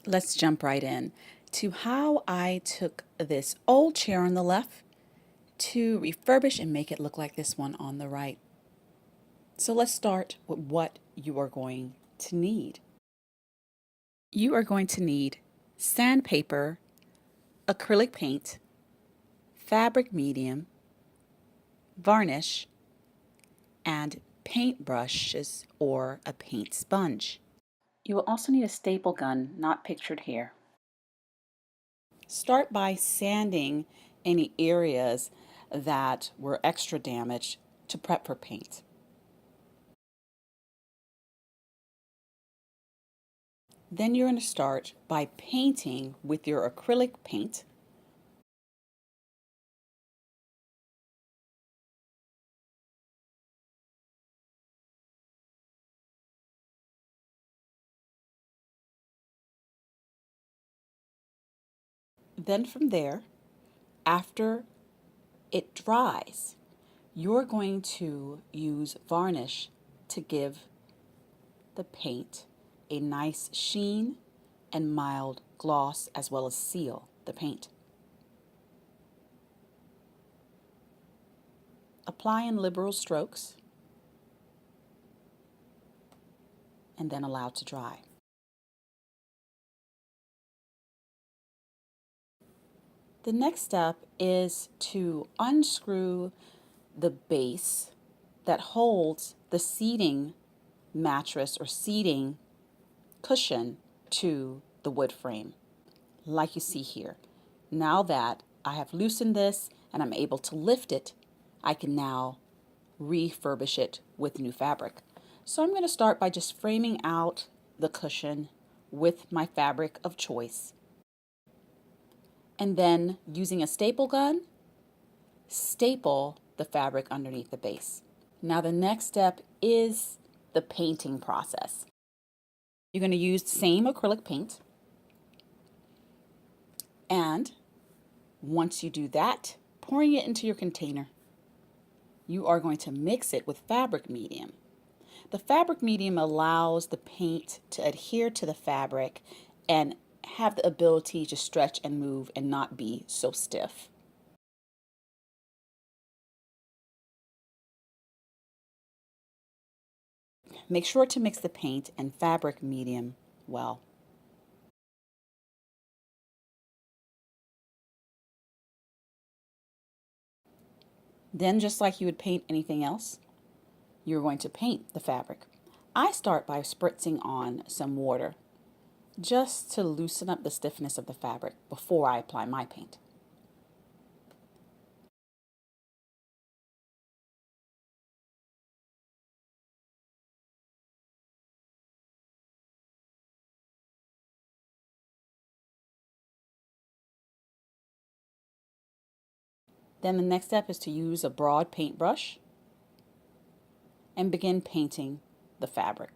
let's jump right in to how I took this old chair on the left to refurbish and make it look like this one on the right. So let's start with what you are going to need. You are going to need sandpaper, acrylic paint, fabric medium, varnish, and paint brushes or a paint sponge. You will also need a staple gun, not pictured here. Start by sanding any areas that were extra damaged to prep for paint. Then you're going to start by painting with your acrylic paint. Then from there, after it dries, you're going to use varnish to give the paint a nice sheen and mild gloss, as well as seal the paint. Apply in liberal strokes and then allow to dry. The next step is to unscrew the base that holds the seating mattress or seating cushion to the wood frame, like you see here. Now that I have loosened this and I'm able to lift it, I can now refurbish it with new fabric. So I'm going to start by just framing out the cushion with my fabric of choice, and then using a staple gun, staple the fabric underneath the base. Now the next step is the painting process. You're going to use the same acrylic paint, and once you do that, pouring it into your container, you are going to mix it with fabric medium. The fabric medium allows the paint to adhere to the fabric and have the ability to stretch and move and not be so stiff. Make sure to mix the paint and fabric medium well. Then, just like you would paint anything else, you're going to paint the fabric. I start by spritzing on some water just to loosen up the stiffness of the fabric before I apply my paint. Then the next step is to use a broad paintbrush and begin painting the fabric.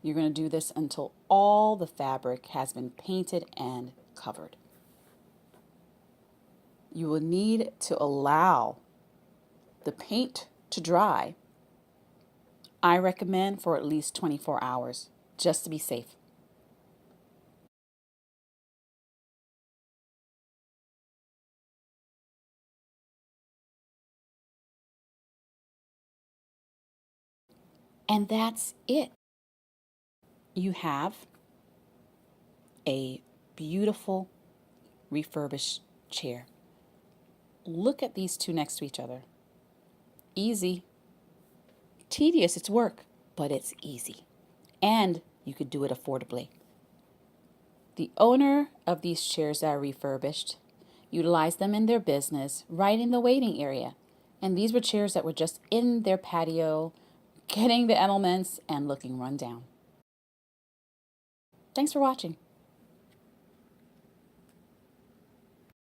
You're going to do this until all the fabric has been painted and covered. You will need to allow the paint to dry. I recommend for at least 24 hours, just to be safe. And that's it. You have a beautiful refurbished chair. Look at these two next to each other. Easy. Tedious, it's work, but it's easy. And you could do it affordably. The owner of these chairs that are refurbished utilized them in their business right in the waiting area. And these were chairs that were just in their patio, getting the elements and looking run down. Thanks for watching.